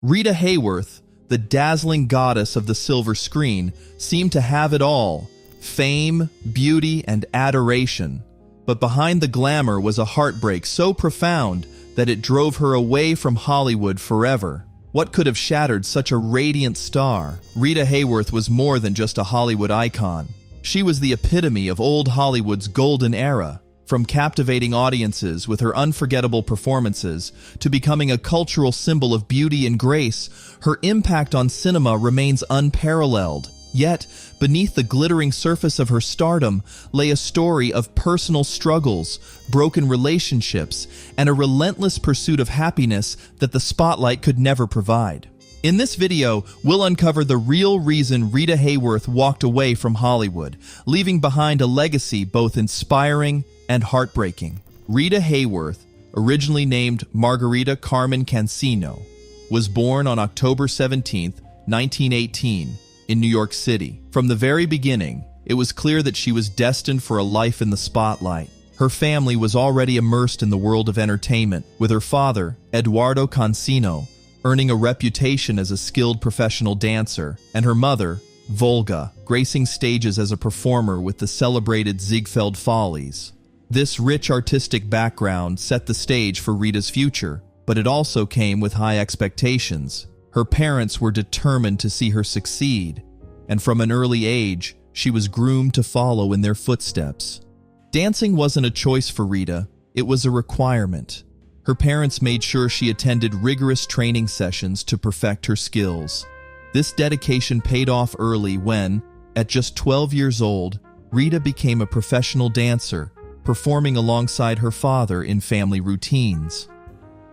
Rita Hayworth, the dazzling goddess of the silver screen, seemed to have it all: fame, beauty, and adoration. But behind the glamour was a heartbreak so profound that it drove her away from Hollywood forever. What could have shattered such a radiant star? Rita Hayworth was more than just a Hollywood icon. She was the epitome of old Hollywood's golden era. From captivating audiences with her unforgettable performances to becoming a cultural symbol of beauty and grace, her impact on cinema remains unparalleled. Yet, beneath the glittering surface of her stardom lay a story of personal struggles, broken relationships, and a relentless pursuit of happiness that the spotlight could never provide. In this video, we'll uncover the real reason Rita Hayworth walked away from Hollywood, leaving behind a legacy both inspiring and heartbreaking. Rita Hayworth, originally named Margarita Carmen Cancino, was born on October 17, 1918, in New York City. From the very beginning, it was clear that she was destined for a life in the spotlight. Her family was already immersed in the world of entertainment, with her father, Eduardo Cancino, earning a reputation as a skilled professional dancer, and her mother, Volga, gracing stages as a performer with the celebrated Ziegfeld Follies. This rich artistic background set the stage for Rita's future, but it also came with high expectations. Her parents were determined to see her succeed, and from an early age, she was groomed to follow in their footsteps. Dancing wasn't a choice for Rita, it was a requirement. Her parents made sure she attended rigorous training sessions to perfect her skills. This dedication paid off early when, at just 12 years old, Rita became a professional dancer, performing alongside her father in family routines.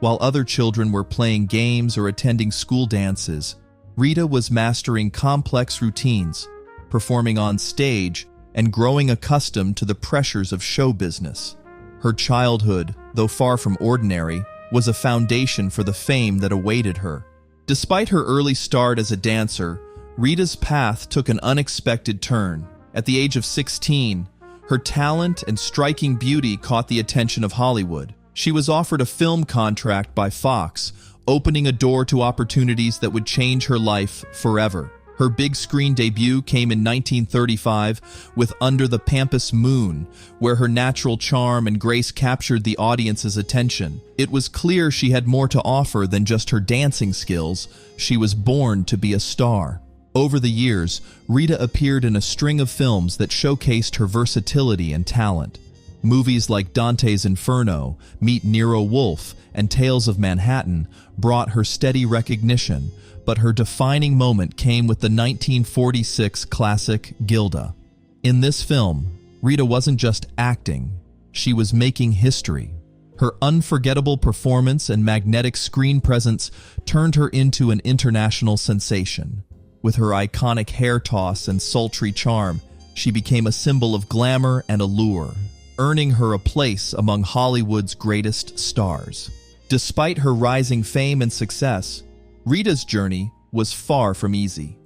While other children were playing games or attending school dances, Rita was mastering complex routines, performing on stage, and growing accustomed to the pressures of show business. Her childhood, though far from ordinary, was a foundation for the fame that awaited her. Despite her early start as a dancer, Rita's path took an unexpected turn. At the age of 16, her talent and striking beauty caught the attention of Hollywood. She was offered a film contract by Fox, opening a door to opportunities that would change her life forever. Her big screen debut came in 1935 with Under the Pampas Moon, where her natural charm and grace captured the audience's attention. It was clear she had more to offer than just her dancing skills. She was born to be a star. Over the years, Rita appeared in a string of films that showcased her versatility and talent. Movies like Dante's Inferno, Meet Nero Wolfe, and Tales of Manhattan brought her steady recognition, but her defining moment came with the 1946 classic Gilda. In this film, Rita wasn't just acting, she was making history. Her unforgettable performance and magnetic screen presence turned her into an international sensation. With her iconic hair toss and sultry charm, she became a symbol of glamour and allure, earning her a place among Hollywood's greatest stars. Despite her rising fame and success, Rita's journey was far from easy.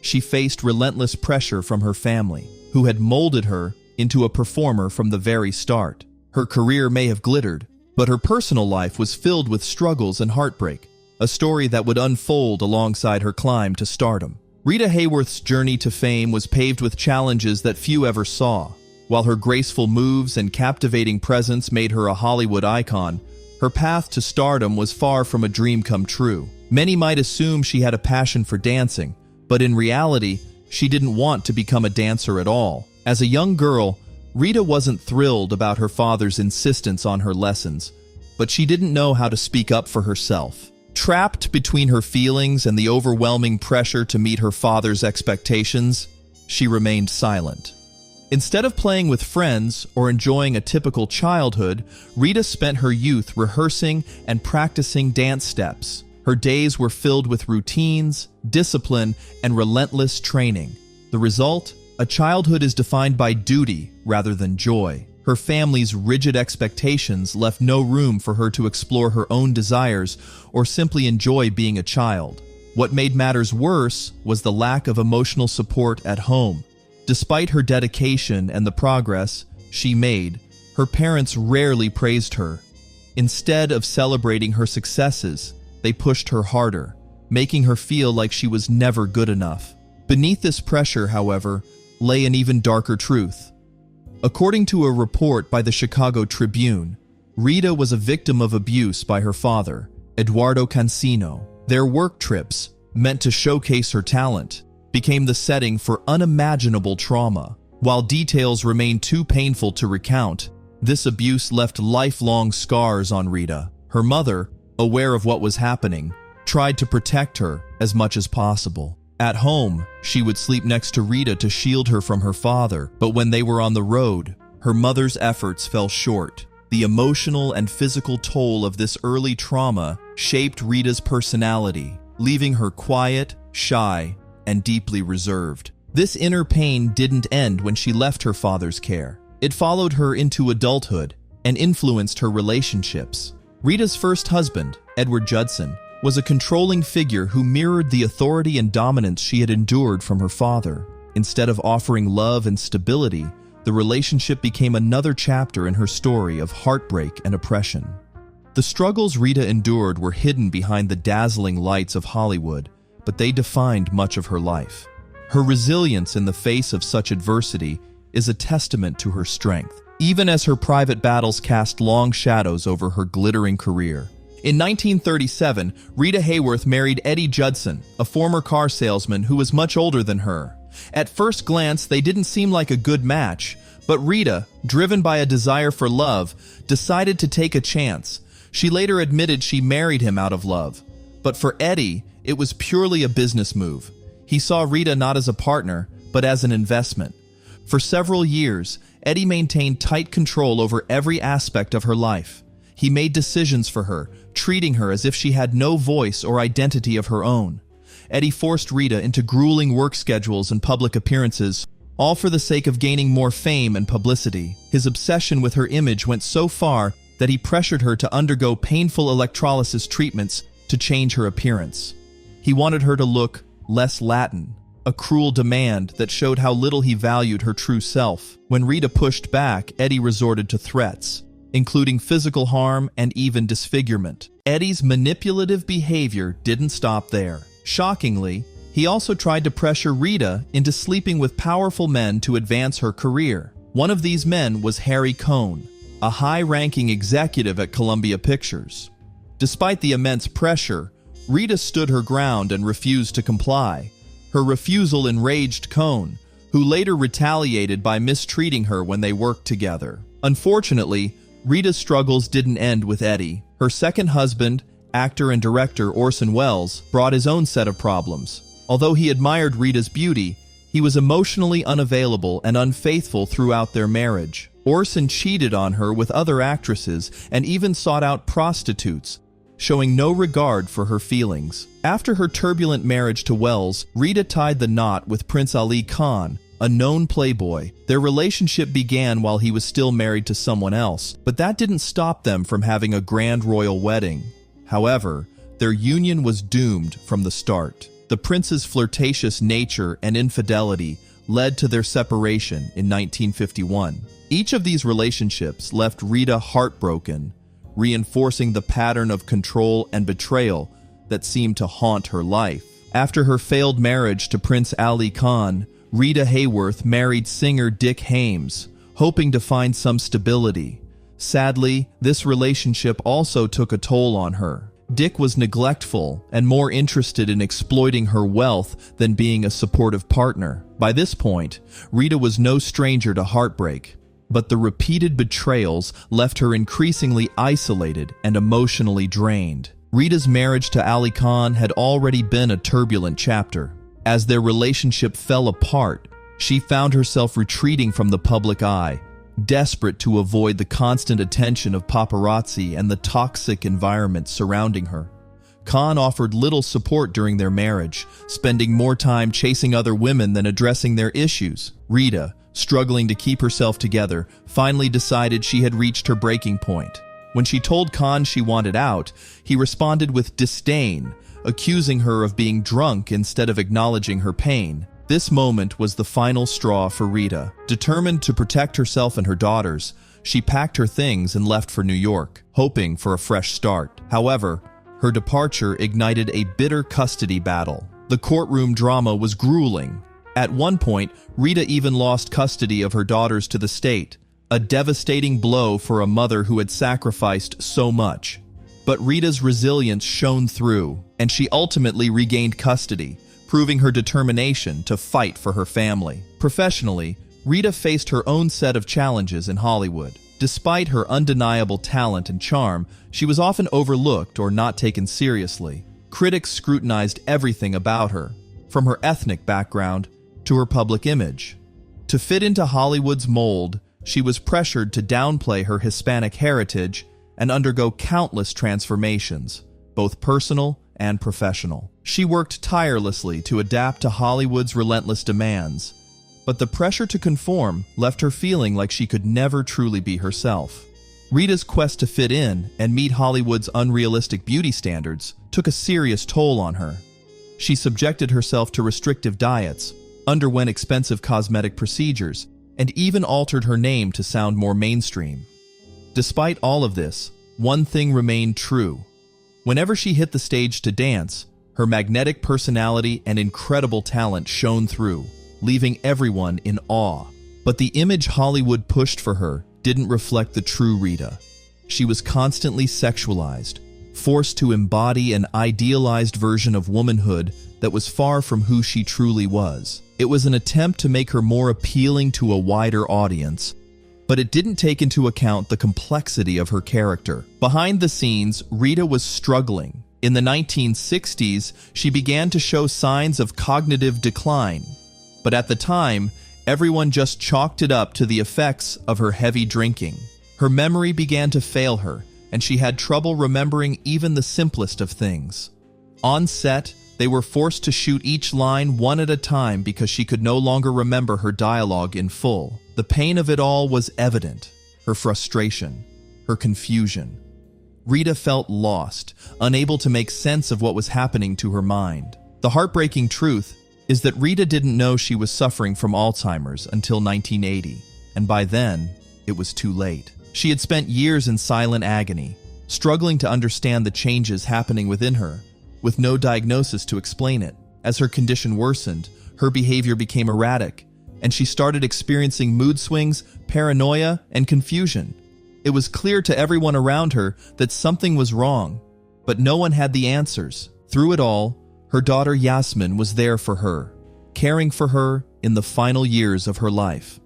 She faced relentless pressure from her family, who had molded her into a performer from the very start. Her career may have glittered, but her personal life was filled with struggles and heartbreak, a story that would unfold alongside her climb to stardom. Rita Hayworth's journey to fame was paved with challenges that few ever saw. While her graceful moves and captivating presence made her a Hollywood icon, her path to stardom was far from a dream come true. Many might assume she had a passion for dancing, but in reality, she didn't want to become a dancer at all. As a young girl, Rita wasn't thrilled about her father's insistence on her lessons, but she didn't know how to speak up for herself. Trapped between her feelings and the overwhelming pressure to meet her father's expectations, she remained silent. Instead of playing with friends or enjoying a typical childhood, Rita spent her youth rehearsing and practicing dance steps. Her days were filled with routines, discipline, and relentless training. The result? A childhood is defined by duty rather than joy. Her family's rigid expectations left no room for her to explore her own desires or simply enjoy being a child. What made matters worse was the lack of emotional support at home. Despite her dedication and the progress she made, her parents rarely praised her. Instead of celebrating her successes, they pushed her harder. making her feel like she was never good enough. Beneath this pressure, however, lay an even darker truth. According to a report by the Chicago Tribune, Rita was a victim of abuse by her father, Eduardo Cancino. Their work trips, meant to showcase her talent, became the setting for unimaginable trauma. While details remain too painful to recount, this abuse left lifelong scars on Rita. Her mother, aware of what was happening, tried to protect her as much as possible. At home, she would sleep next to Rita to shield her from her father, but when they were on the road, her mother's efforts fell short. The emotional and physical toll of this early trauma shaped Rita's personality, leaving her quiet, shy, and deeply reserved. This inner pain didn't end when she left her father's care. It followed her into adulthood and influenced her relationships. Rita's first husband, Edward Judson, was a controlling figure who mirrored the authority and dominance she had endured from her father. Instead of offering love and stability, the relationship became another chapter in her story of heartbreak and oppression. The struggles Rita endured were hidden behind the dazzling lights of Hollywood, but they defined much of her life. Her resilience in the face of such adversity is a testament to her strength, even as her private battles cast long shadows over her glittering career. In 1937, Rita Hayworth married Eddie Judson, a former car salesman who was much older than her. At first glance, they didn't seem like a good match, but Rita, driven by a desire for love, decided to take a chance. She later admitted she married him out of love. But for Eddie, it was purely a business move. He saw Rita not as a partner, but as an investment. For several years, Eddie maintained tight control over every aspect of her life. He made decisions for her, treating her as if she had no voice or identity of her own. Eddie forced Rita into grueling work schedules and public appearances, all for the sake of gaining more fame and publicity. His obsession with her image went so far that he pressured her to undergo painful electrolysis treatments to change her appearance. He wanted her to look less Latin, a cruel demand that showed how little he valued her true self. When Rita pushed back, Eddie resorted to threats, including physical harm and even disfigurement. Eddie's manipulative behavior didn't stop there. Shockingly, he also tried to pressure Rita into sleeping with powerful men to advance her career. One of these men was Harry Cohn, a high-ranking executive at Columbia Pictures. Despite the immense pressure, Rita stood her ground and refused to comply. Her refusal enraged Cohn, who later retaliated by mistreating her when they worked together. Unfortunately, Rita's struggles didn't end with Eddie. Her second husband, actor and director Orson Welles, brought his own set of problems. Although he admired Rita's beauty, he was emotionally unavailable and unfaithful throughout their marriage. Orson cheated on her with other actresses and even sought out prostitutes, showing no regard for her feelings. After her turbulent marriage to Welles, Rita tied the knot with Prince Ali Khan, a known playboy. Their relationship began while he was still married to someone else, but that didn't stop them from having a grand royal wedding. However, their union was doomed from the start. The prince's flirtatious nature and infidelity led to their separation in 1951. Each of these relationships left Rita heartbroken, reinforcing the pattern of control and betrayal that seemed to haunt her life. After her failed marriage to Prince Ali Khan, Rita Hayworth married singer Dick Haymes, hoping to find some stability. Sadly, this relationship also took a toll on her. Dick was neglectful and more interested in exploiting her wealth than being a supportive partner. By this point, Rita was no stranger to heartbreak, but the repeated betrayals left her increasingly isolated and emotionally drained. Rita's marriage to Ali Khan had already been a turbulent chapter. As their relationship fell apart, she found herself retreating from the public eye, desperate to avoid the constant attention of paparazzi and the toxic environment surrounding her. Khan offered little support during their marriage, spending more time chasing other women than addressing their issues. Rita, struggling to keep herself together, finally decided she had reached her breaking point. When she told Khan she wanted out, he responded with disdain, accusing her of being drunk instead of acknowledging her pain. This moment was the final straw for Rita. Determined to protect herself and her daughters, she packed her things and left for New York, hoping for a fresh start. However, her departure ignited a bitter custody battle. The courtroom drama was grueling. At one point, Rita even lost custody of her daughters to the state, a devastating blow for a mother who had sacrificed so much. But Rita's resilience shone through, and she ultimately regained custody, proving her determination to fight for her family. Professionally, Rita faced her own set of challenges in Hollywood. Despite her undeniable talent and charm, she was often overlooked or not taken seriously. Critics scrutinized everything about her, from her ethnic background to her public image. To fit into Hollywood's mold, she was pressured to downplay her Hispanic heritage and undergo countless transformations, both personal and professional. She worked tirelessly to adapt to Hollywood's relentless demands, but the pressure to conform left her feeling like she could never truly be herself. Rita's quest to fit in and meet Hollywood's unrealistic beauty standards took a serious toll on her. She subjected herself to restrictive diets, underwent expensive cosmetic procedures, and even altered her name to sound more mainstream. Despite all of this, one thing remained true. Whenever she hit the stage to dance, her magnetic personality and incredible talent shone through, leaving everyone in awe. But the image Hollywood pushed for her didn't reflect the true Rita. She was constantly sexualized, forced to embody an idealized version of womanhood that was far from who she truly was. It was an attempt to make her more appealing to a wider audience, but it didn't take into account the complexity of her character. Behind the scenes, Rita was struggling. In the 1960s, she began to show signs of cognitive decline, but at the time, everyone just chalked it up to the effects of her heavy drinking. Her memory began to fail her, and she had trouble remembering even the simplest of things. On set, they were forced to shoot each line one at a time because she could no longer remember her dialogue in full. The pain of it all was evident, her frustration, her confusion. Rita felt lost, unable to make sense of what was happening to her mind. The heartbreaking truth is that Rita didn't know she was suffering from Alzheimer's until 1980, and by then, it was too late. She had spent years in silent agony, struggling to understand the changes happening within her, with no diagnosis to explain it. As her condition worsened, her behavior became erratic, and she started experiencing mood swings, paranoia, and confusion. It was clear to everyone around her that something was wrong, but no one had the answers. Through it all, her daughter Yasmin was there for her, caring for her in the final years of her life.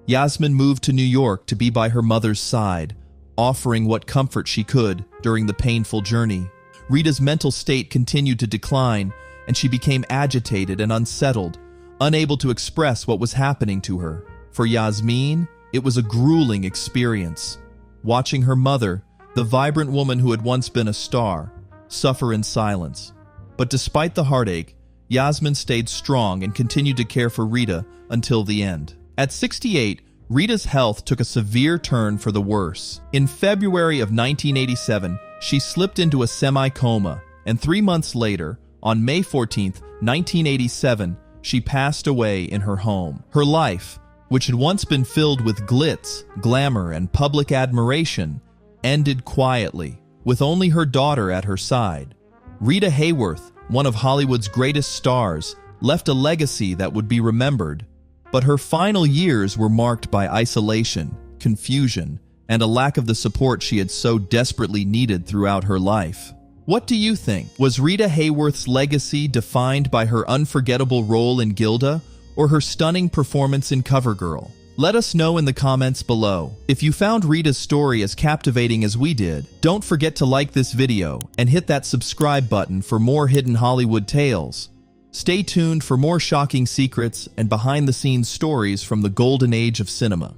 Yasmin moved to New York to be by her mother's side, offering what comfort she could during the painful journey. Rita's mental state continued to decline, and she became agitated and unsettled, unable to express what was happening to her. For Yasmin, it was a grueling experience, watching her mother, the vibrant woman who had once been a star, suffer in silence. But despite the heartache, Yasmin stayed strong and continued to care for Rita until the end. At 68, Rita's health took a severe turn for the worse. In February of 1987, she slipped into a semi-coma, and 3 months later, on May 14, 1987, she passed away in her home. Her life, which had once been filled with glitz, glamour, and public admiration, ended quietly, with only her daughter at her side. Rita Hayworth, one of Hollywood's greatest stars, left a legacy that would be remembered, but her final years were marked by isolation, confusion, and a lack of the support she had so desperately needed throughout her life. What do you think? Was Rita Hayworth's legacy defined by her unforgettable role in Gilda, or her stunning performance in CoverGirl? Let us know in the comments below. If you found Rita's story as captivating as we did, don't forget to like this video and hit that subscribe button for more hidden Hollywood tales. Stay tuned for more shocking secrets and behind-the-scenes stories from the golden age of cinema.